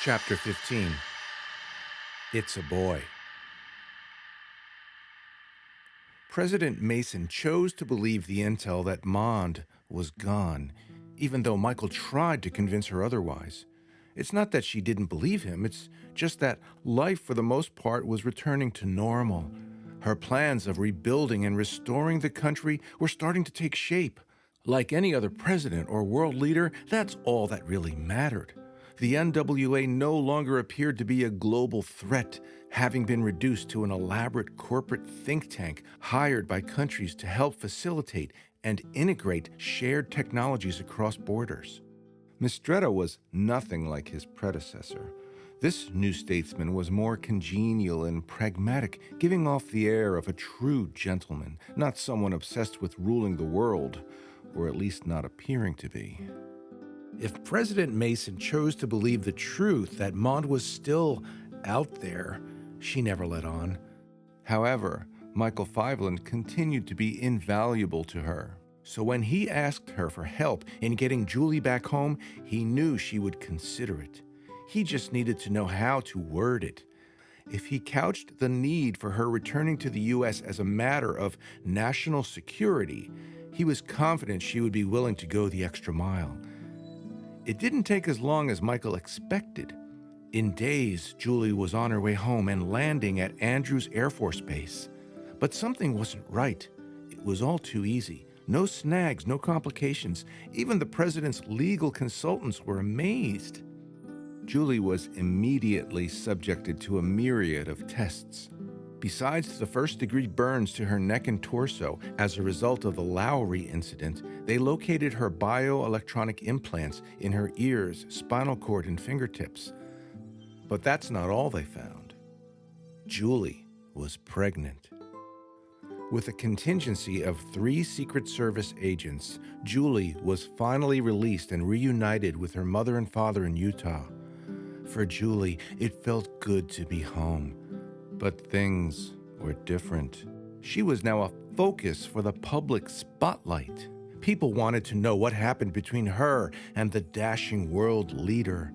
Chapter 15. It's a Boy. President Mason chose to believe the intel that Mond was gone, even though Michael tried to convince her otherwise. It's not that she didn't believe him, it's just that life, for the most part, was returning to normal. Her plans of rebuilding and restoring the country were starting to take shape. Like any other president or world leader, that's all that really mattered. The NWA no longer appeared to be a global threat, having been reduced to an elaborate corporate think tank hired by countries to help facilitate and integrate shared technologies across borders. Mistretta was nothing like his predecessor. This new statesman was more congenial and pragmatic, giving off the air of a true gentleman, not someone obsessed with ruling the world, or at least not appearing to be. If President Mason chose to believe the truth that Mond was still out there, she never let on. However, Michael Fiveland continued to be invaluable to her. So when he asked her for help in getting Julie back home, he knew she would consider it. He just needed to know how to word it. If he couched the need for her returning to the U.S. as a matter of national security, he was confident she would be willing to go the extra mile. It didn't take as long as Michael expected. In days, Julie was on her way home and landing at Andrews Air Force Base. But something wasn't right. It was all too easy. No snags, no complications. Even the president's legal consultants were amazed. Julie was immediately subjected to a myriad of tests. Besides the first-degree burns to her neck and torso as a result of the Lowry incident, they located her bioelectronic implants in her ears, spinal cord, and fingertips. But that's not all they found. Julie was pregnant. With a contingency of 3 Secret Service agents, Julie was finally released and reunited with her mother and father in Utah. For Julie, it felt good to be home. But things were different. She was now a focus for the public spotlight. People wanted to know what happened between her and the dashing world leader.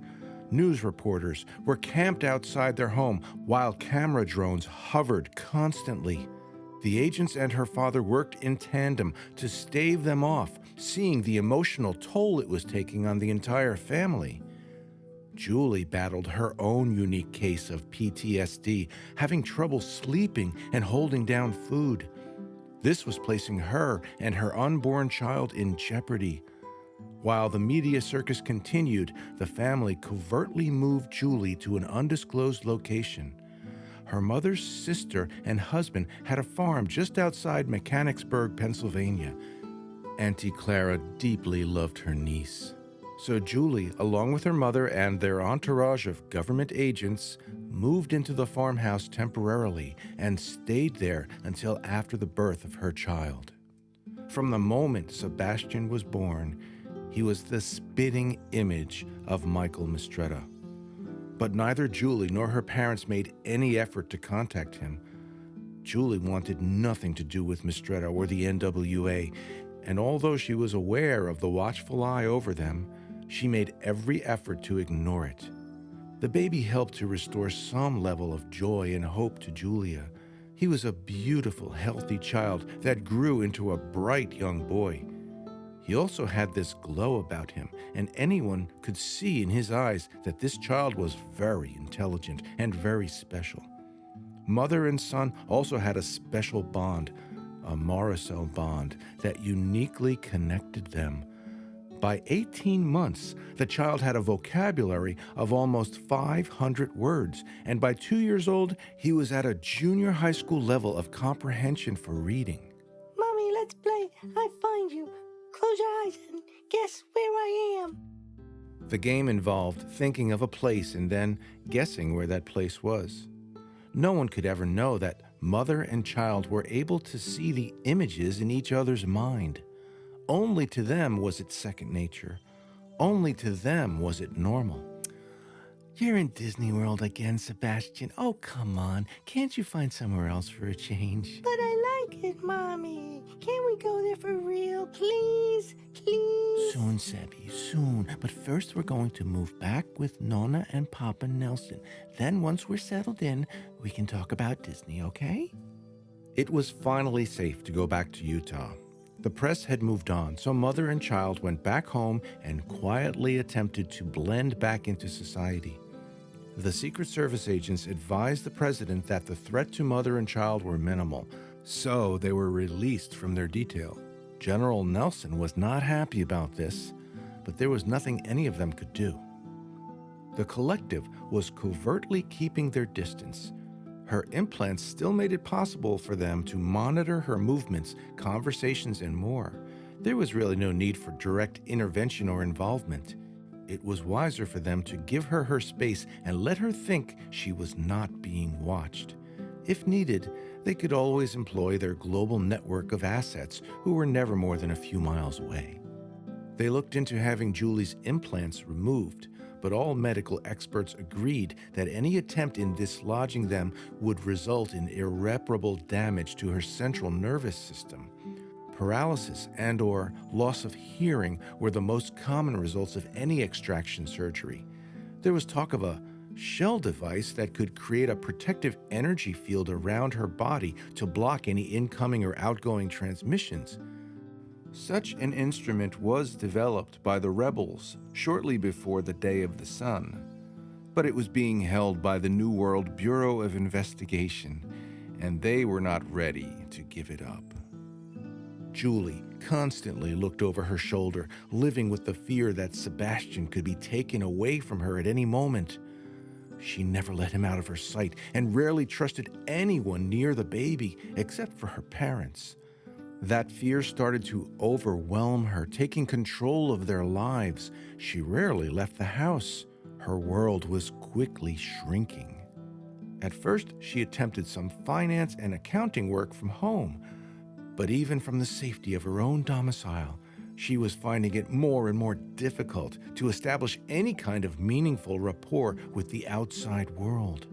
News reporters were camped outside their home while camera drones hovered constantly. The agents and her father worked in tandem to stave them off, seeing the emotional toll it was taking on the entire family. Julie battled her own unique case of PTSD, having trouble sleeping and holding down food. This was placing her and her unborn child in jeopardy. While the media circus continued, the family covertly moved Julie to an undisclosed location. Her mother's sister and husband had a farm just outside Mechanicsburg, Pennsylvania. Auntie Clara deeply loved her niece. So Julie, along with her mother and their entourage of government agents, moved into the farmhouse temporarily and stayed there until after the birth of her child. From the moment Sebastian was born, he was the spitting image of Michael Mistretta. But neither Julie nor her parents made any effort to contact him. Julie wanted nothing to do with Mistretta or the NWA, and although she was aware of the watchful eye over them, she made every effort to ignore it. The baby helped to restore some level of joy and hope to Julia. He was a beautiful, healthy child that grew into a bright young boy. He also had this glow about him, and anyone could see in his eyes that this child was very intelligent and very special. Mother and son also had a special bond, a morocel bond that uniquely connected them. By 18 months, the child had a vocabulary of almost 500 words, and by 2 years old, he was at a junior high school level of comprehension for reading. Mommy, let's play I Find You. Close your eyes and guess where I am. The game involved thinking of a place and then guessing where that place was. No one could ever know that mother and child were able to see the images in each other's mind. Only to them was it second nature. Only to them was it normal. You're in Disney World again, Sebastian. Oh, come on. Can't you find somewhere else for a change? But I like it, Mommy. Can we go there for real, please? Please? Soon, Sebby, soon. But first we're going to move back with Nonna and Papa Nelson. Then once we're settled in, we can talk about Disney, okay? It was finally safe to go back to Utah. The press had moved on, so mother and child went back home and quietly attempted to blend back into society. The Secret Service agents advised the president that the threat to mother and child were minimal, so they were released from their detail. General Nelson was not happy about this, but there was nothing any of them could do. The collective was covertly keeping their distance. Her implants still made it possible for them to monitor her movements, conversations, and more. There was really no need for direct intervention or involvement. It was wiser for them to give her her space and let her think she was not being watched. If needed, they could always employ their global network of assets who were never more than a few miles away. They looked into having Julie's implants removed, but all medical experts agreed that any attempt in dislodging them would result in irreparable damage to her central nervous system. Paralysis and/or loss of hearing were the most common results of any extraction surgery. There was talk of a shell device that could create a protective energy field around her body to block any incoming or outgoing transmissions. Such an instrument was developed by the rebels shortly before the Day of the Sun, but it was being held by the New World Bureau of Investigation, and they were not ready to give it up. Julie constantly looked over her shoulder, living with the fear that Sebastian could be taken away from her at any moment. She never let him out of her sight and rarely trusted anyone near the baby except for her parents. That fear started to overwhelm her, taking control of their lives. She rarely left the house. Her world was quickly shrinking. At first, she attempted some finance and accounting work from home, but even from the safety of her own domicile, she was finding it more and more difficult to establish any kind of meaningful rapport with the outside world.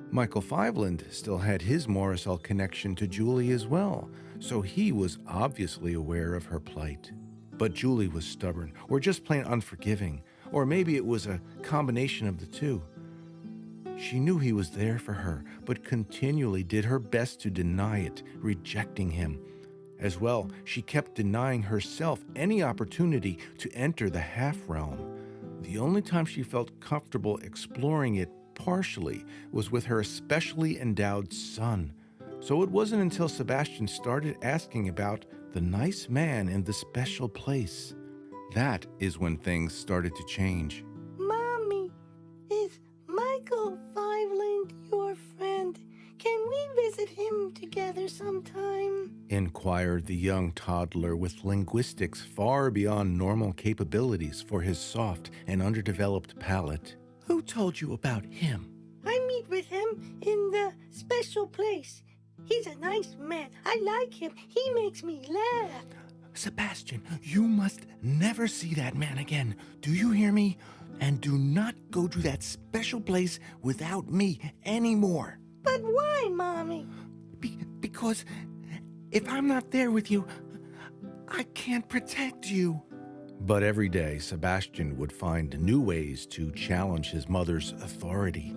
Michael Fiveland still had his morocel connection to Julie as well, so he was obviously aware of her plight. But Julie was stubborn, or just plain unforgiving, or maybe it was a combination of the two. She knew he was there for her, but continually did her best to deny it, rejecting him. As well, she kept denying herself any opportunity to enter the half-realm. The only time she felt comfortable exploring it partially was with her especially endowed son. So it wasn't until Sebastian started asking about the nice man in the special place. That is when things started to change. Mommy, is Michael Fiveland your friend? Can we visit him together sometime? Inquired the young toddler with linguistics far beyond normal capabilities for his soft and underdeveloped palate. Who told you about him? I meet with him in the special place. He's a nice man. I like him. He makes me laugh. Sebastian, you must never see that man again. Do you hear me? And do not go to that special place without me anymore. But why, Mommy? Because if I'm not there with you, I can't protect you. But every day, Sebastian would find new ways to challenge his mother's authority.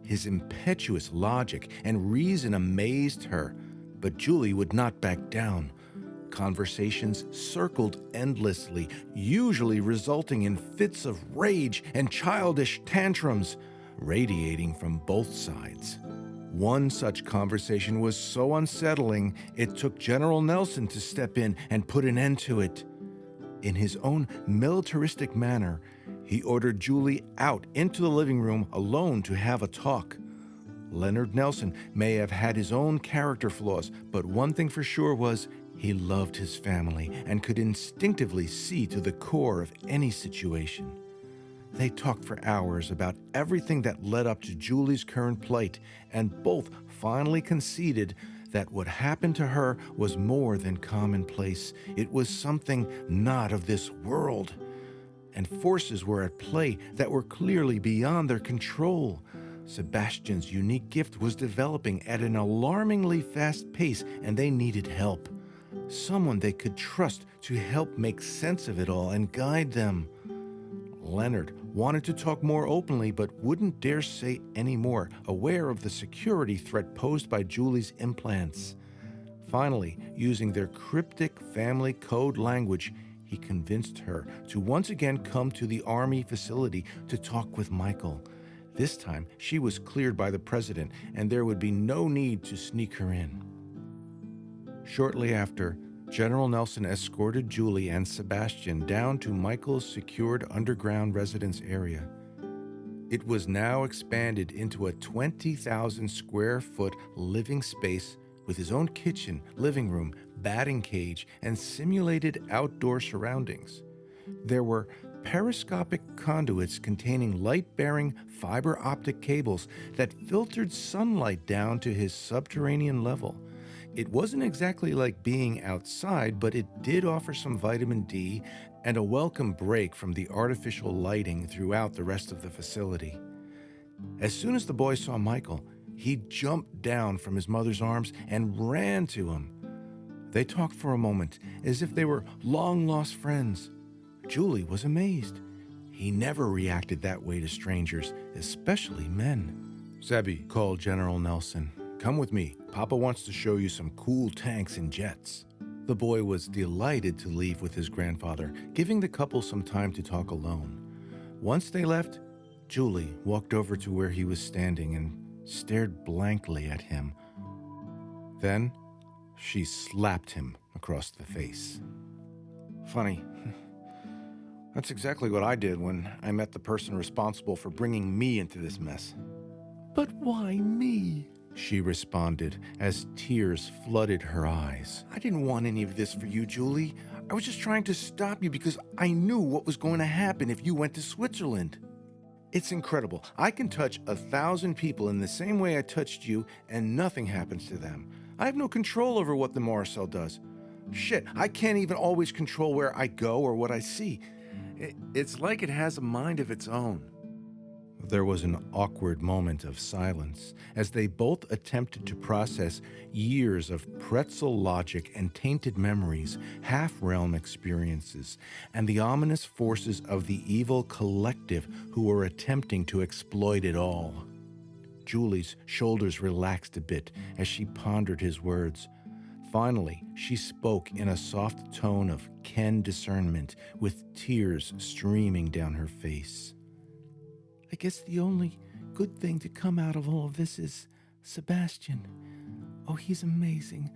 His impetuous logic and reason amazed her, but Julie would not back down. Conversations circled endlessly, usually resulting in fits of rage and childish tantrums, radiating from both sides. One such conversation was so unsettling, it took General Nelson to step in and put an end to it. In his own militaristic manner, he ordered Julie out into the living room alone to have a talk. Leonard Nelson may have had his own character flaws, but one thing for sure was he loved his family and could instinctively see to the core of any situation. They talked for hours about everything that led up to Julie's current plight, and both finally conceded that what happened to her was more than commonplace. It was something not of this world. And forces were at play that were clearly beyond their control. Sebastian's unique gift was developing at an alarmingly fast pace, and they needed help. someone they could trust to help make sense of it all and guide them. Leonard wanted to talk more openly but wouldn't dare say any more, aware of the security threat posed by Julie's implants. Finally, using their cryptic family code language, he convinced her to once again come to the Army facility to talk with Michael. This time, she was cleared by the president, and there would be no need to sneak her in. Shortly after, General Nelson escorted Julie and Sebastian down to Michael's secured underground residence area. It was now expanded into a 20,000 square foot living space with his own kitchen, living room, batting cage, and simulated outdoor surroundings. There were periscopic conduits containing light-bearing fiber optic cables that filtered sunlight down to his subterranean level. It wasn't exactly like being outside, but it did offer some vitamin D and a welcome break from the artificial lighting throughout the rest of the facility. As soon as the boy saw Michael, he jumped down from his mother's arms and ran to him. They talked for a moment, as if they were long-lost friends. Julie was amazed. He never reacted that way to strangers, especially men. "Sebi," called General Nelson, "come with me. Papa wants to show you some cool tanks and jets." The boy was delighted to leave with his grandfather, giving the couple some time to talk alone. Once they left, Julie walked over to where he was standing and stared blankly at him. Then, she slapped him across the face. "Funny. That's exactly what I did when I met the person responsible for bringing me into this mess." "But why me?" she responded as tears flooded her eyes. "I didn't want any of this for you, Julie. I was just trying to stop you because I knew what was going to happen if you went to Switzerland. It's incredible. I can touch 1,000 people in the same way I touched you, and nothing happens to them. I have no control over what the morocel does. Shit, I can't even always control where I go or what I see. It's like it has a mind of its own." There was an awkward moment of silence as they both attempted to process years of pretzel logic and tainted memories, half-realm experiences, and the ominous forces of the evil collective who were attempting to exploit it all. Julie's shoulders relaxed a bit as she pondered his words. Finally, she spoke in a soft tone of ken discernment, with tears streaming down her face. "I guess the only good thing to come out of all of this is Sebastian. Oh, he's amazing.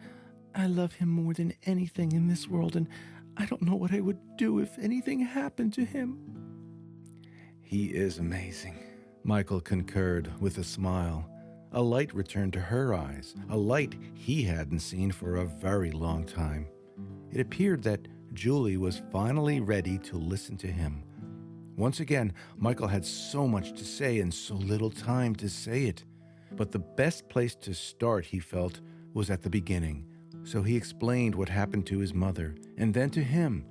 I love him more than anything in this world, and I don't know what I would do if anything happened to him." "He is amazing," Michael concurred with a smile. A light returned to her eyes, a light he hadn't seen for a very long time. It appeared that Julie was finally ready to listen to him. Once again, Michael had so much to say and so little time to say it. But the best place to start, he felt, was at the beginning. So he explained what happened to his mother, and then to him.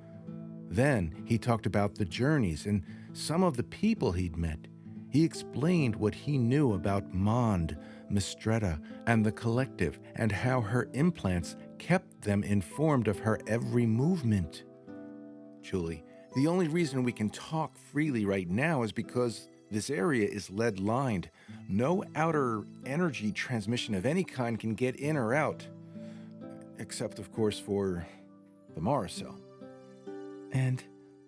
Then he talked about the journeys and some of the people he'd met. He explained what he knew about Mond, Mistretta, and the collective, and how her implants kept them informed of her every movement. "Julie, the only reason we can talk freely right now is because this area is lead-lined. No outer energy transmission of any kind can get in or out. Except, of course, for the morocel." "And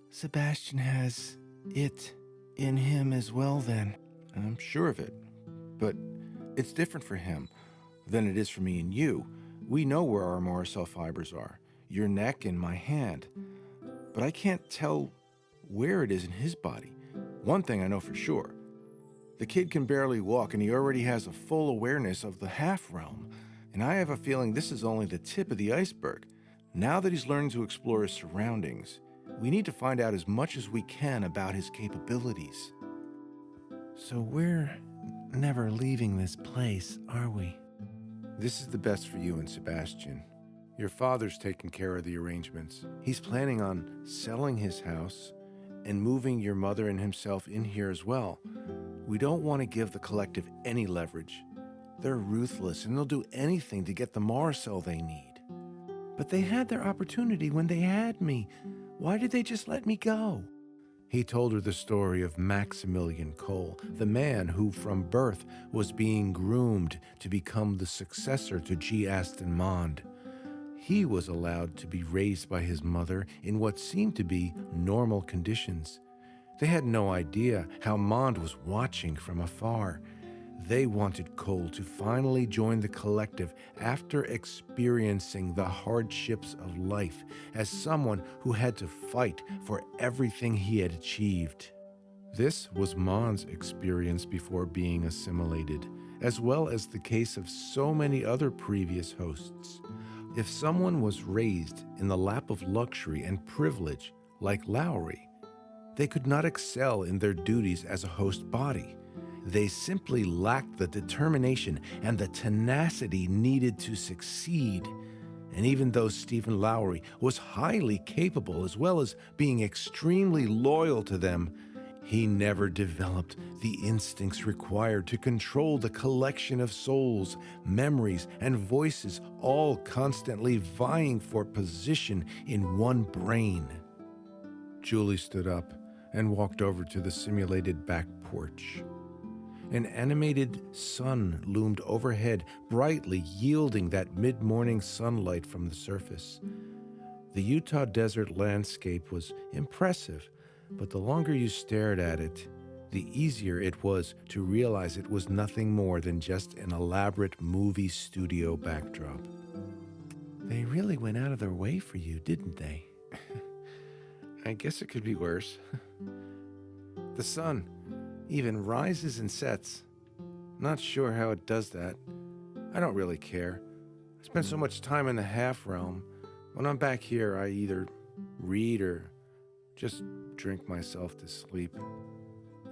Sebastian has it in him as well, then?" "I'm sure of it. But it's different for him than it is for me and you. We know where our morocel fibers are, your neck and my hand. But I can't tell where it is in his body. One thing I know for sure. The kid can barely walk, and he already has a full awareness of the half-realm. And I have a feeling this is only the tip of the iceberg. Now that he's learning to explore his surroundings, we need to find out as much as we can about his capabilities." "So we're never leaving this place, are we?" "This is the best for you and Sebastian. Your father's taking care of the arrangements. He's planning on selling his house and moving your mother and himself in here as well. We don't want to give the collective any leverage. They're ruthless, and they'll do anything to get the morocel they need." But they had their opportunity when they had me. Why did they just let me go? He told her the story of Maximilian Cole, the man who from birth was being groomed to become the successor to G. Aston Mond. He was allowed to be raised by his mother in what seemed to be normal conditions. They had no idea how Mond was watching from afar. They wanted Cole to finally join the collective after experiencing the hardships of life as someone who had to fight for everything he had achieved. This was Mond's experience before being assimilated, as well as the case of so many other previous hosts. If someone was raised in the lap of luxury and privilege, like Lowry, they could not excel in their duties as a host body. They simply lacked the determination and the tenacity needed to succeed. And even though Stephen Lowry was highly capable as well as being extremely loyal to them, he never developed the instincts required to control the collection of souls, memories, and voices, all constantly vying for position in one brain. Julie stood up and walked over to the simulated back porch. An animated sun loomed overhead, brightly yielding that mid-morning sunlight from the surface. The Utah desert landscape was impressive, but the longer you stared at it, the easier it was to realize it was nothing more than just an elaborate movie studio backdrop. They really went out of their way for you, didn't they? I guess it could be worse. The sun even rises and sets. Not sure how it does that. I don't really care. I spend so much time in the half realm. When I'm back here, I either read or just drink myself to sleep.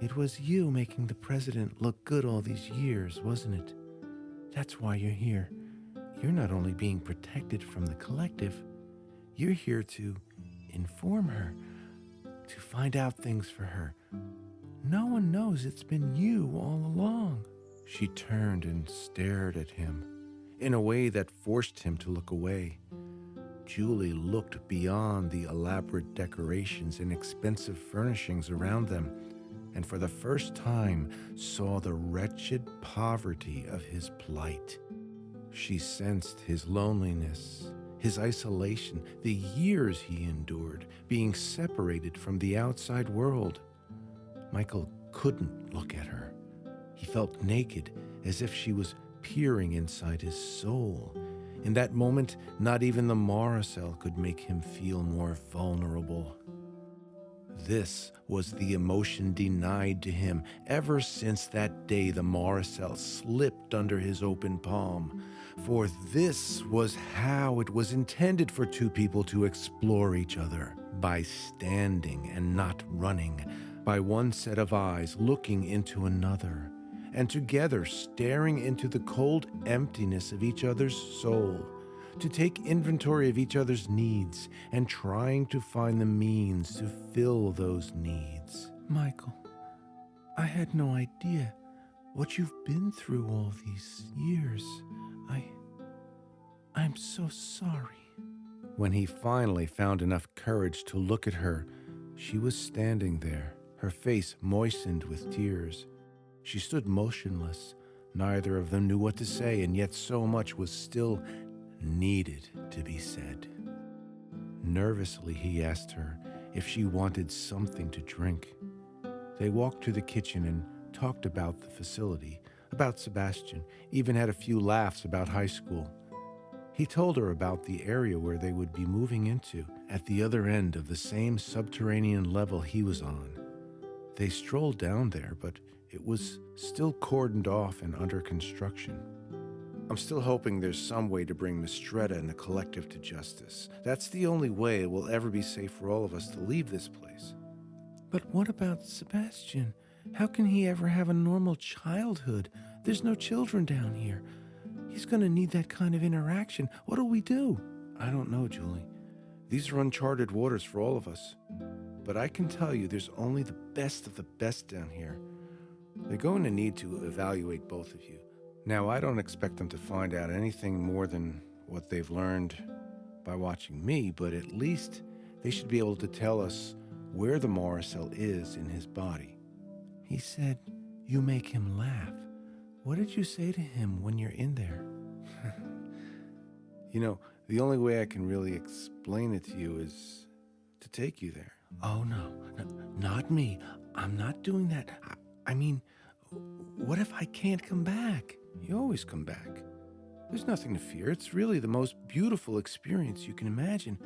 It was you making the president look good all these years, wasn't it? That's why you're here. You're not only being protected from the collective, you're here to inform her, to find out things for her. No one knows it's been you all along. She turned and stared at him in a way that forced him to look away. Julie looked beyond the elaborate decorations and expensive furnishings around them, and for the first time saw the wretched poverty of his plight. She sensed his loneliness, his isolation, the years he endured, being separated from the outside world. Michael couldn't look at her. He felt naked, as if she was peering inside his soul. In that moment, not even the morocel could make him feel more vulnerable. This was the emotion denied to him ever since that day the morocel slipped under his open palm. For this was how it was intended for two people to explore each other, by standing and not running, by one set of eyes looking into another, and together staring into the cold emptiness of each other's soul, to take inventory of each other's needs and trying to find the means to fill those needs. Michael, I had no idea what you've been through all these years. I'm so sorry. When he finally found enough courage to look at her, she was standing there, her face moistened with tears. She stood motionless. Neither of them knew what to say, and yet so much was still needed to be said. Nervously, he asked her if she wanted something to drink. They walked to the kitchen and talked about the facility, about Sebastian, even had a few laughs about high school. He told her about the area where they would be moving into, at the other end of the same subterranean level he was on. They strolled down there, but it was still cordoned off and under construction. I'm still hoping there's some way to bring Mistretta and the collective to justice. That's the only way it will ever be safe for all of us to leave this place. But what about Sebastian? How can he ever have a normal childhood? There's no children down here. He's going to need that kind of interaction. What'll we do? I don't know, Julie. These are uncharted waters for all of us. But I can tell you there's only the best of the best down here. They're going to need to evaluate both of you. Now, I don't expect them to find out anything more than what they've learned by watching me, but at least they should be able to tell us where the morocel is in his body. He said, you make him laugh. What did you say to him when you're in there? The only way I can really explain it to you is to take you there. Oh, no, not me. I'm not doing that. I mean, what if I can't come back? You always come back. There's nothing to fear. It's really the most beautiful experience you can imagine.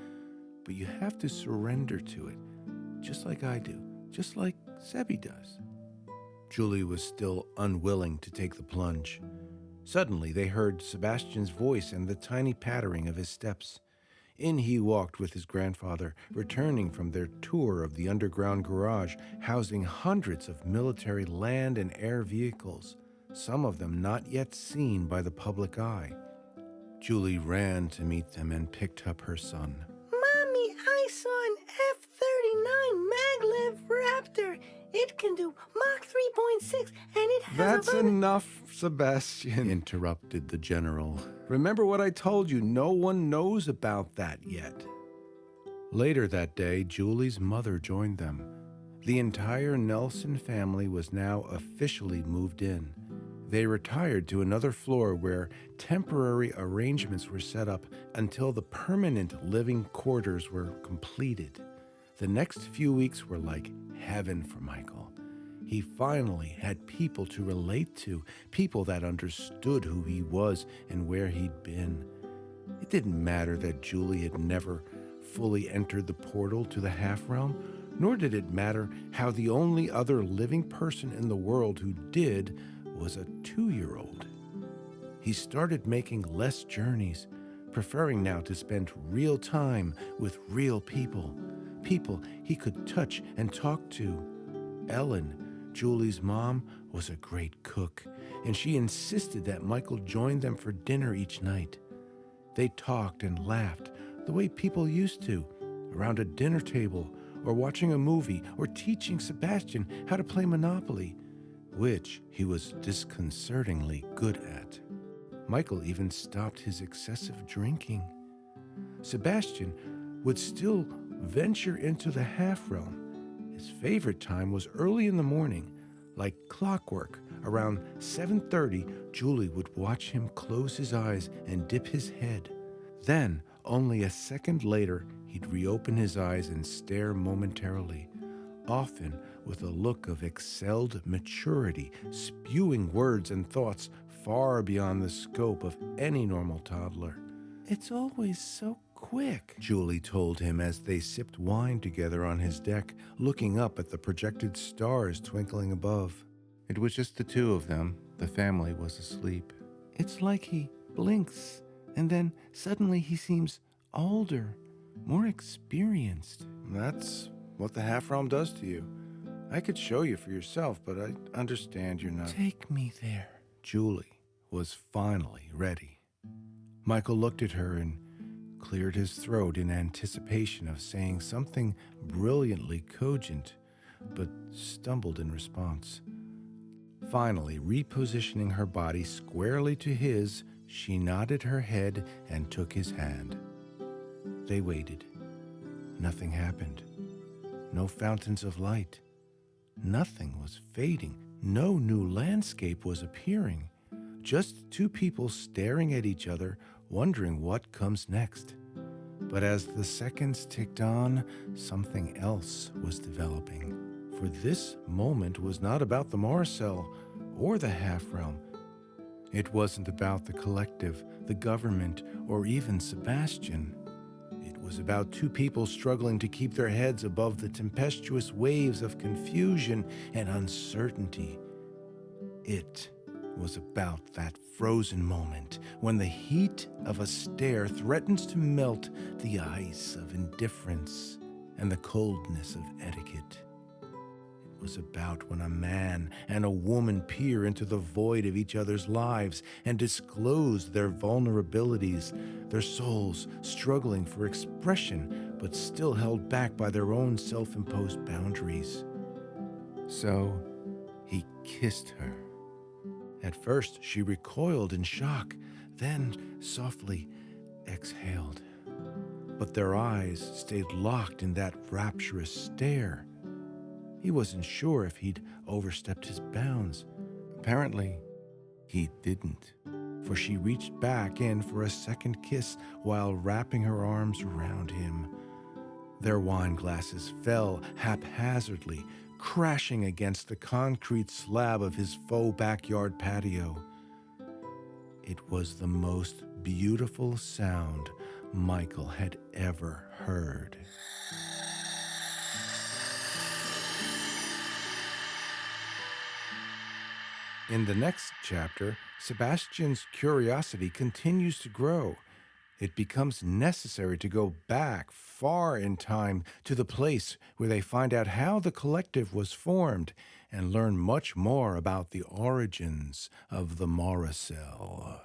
But you have to surrender to it, just like I do, just like Sebi does. Julie was still unwilling to take the plunge. Suddenly, they heard Sebastian's voice and the tiny pattering of his steps. In he walked with his grandfather, returning from their tour of the underground garage, housing hundreds of military land and air vehicles, some of them not yet seen by the public eye. Julie ran to meet them and picked up her son. Mommy, I saw an F-39 maglev Raptor. It can do Mach 3.6 and it has That's enough, Sebastian, interrupted the general. Remember what I told you, no one knows about that yet. Later that day, Julie's mother joined them. The entire Nelson family was now officially moved in. They retired to another floor where temporary arrangements were set up until the permanent living quarters were completed. The next few weeks were like heaven for Michael. He finally had people to relate to, people that understood who he was and where he'd been. It didn't matter that Julie had never fully entered the portal to the half-realm, nor did it matter how the only other living person in the world who did was a 2-year-old. He started making less journeys, preferring now to spend real time with real people he could touch and talk to. Ellen, Julie's mom, was a great cook, and she insisted that Michael join them for dinner each night. They talked and laughed the way people used to, around a dinner table, or watching a movie, or teaching Sebastian how to play Monopoly, which he was disconcertingly good at. Michael even stopped his excessive drinking. Sebastian would still venture into the half-realm. His favorite time was early in the morning. Like clockwork, around 7:30, Julie would watch him close his eyes and dip his head. Then, only a second later, he'd reopen his eyes and stare momentarily, often with a look of excelled maturity, spewing words and thoughts far beyond the scope of any normal toddler. It's always so quick, Julie told him as they sipped wine together on his deck, looking up at the projected stars twinkling above. It was just the two of them. The family was asleep. It's like he blinks, and then suddenly he seems older, more experienced. That's what the half-realm does to you. I could show you for yourself, but I understand you're not... Take me there. Julie was finally ready. Michael looked at her and cleared his throat in anticipation of saying something brilliantly cogent, but stumbled in response. Finally, repositioning her body squarely to his, she nodded her head and took his hand. They waited. Nothing happened. No fountains of light. Nothing was fading. No new landscape was appearing. Just two people staring at each other, wondering what comes next. But as the seconds ticked on, something else was developing. For this moment was not about the morocel or the half-realm. It wasn't about the collective, the government, or even Sebastian. It was about two people struggling to keep their heads above the tempestuous waves of confusion and uncertainty. It was about that frozen moment when the heat of a stare threatens to melt the ice of indifference and the coldness of etiquette. It was about when a man and a woman peer into the void of each other's lives and disclose their vulnerabilities, their souls struggling for expression but still held back by their own self-imposed boundaries. So he kissed her. At first, she recoiled in shock, then softly exhaled. but their eyes stayed locked in that rapturous stare. He wasn't sure if he'd overstepped his bounds. Apparently, he didn't, for she reached back in for a second kiss while wrapping her arms around him. Their wine glasses fell haphazardly, crashing against the concrete slab of his faux backyard patio. It was the most beautiful sound Michael had ever heard. In the next chapter, Sebastian's curiosity continues to grow. It becomes necessary to go back far in time to the place where they find out how the collective was formed and learn much more about the origins of the morocel.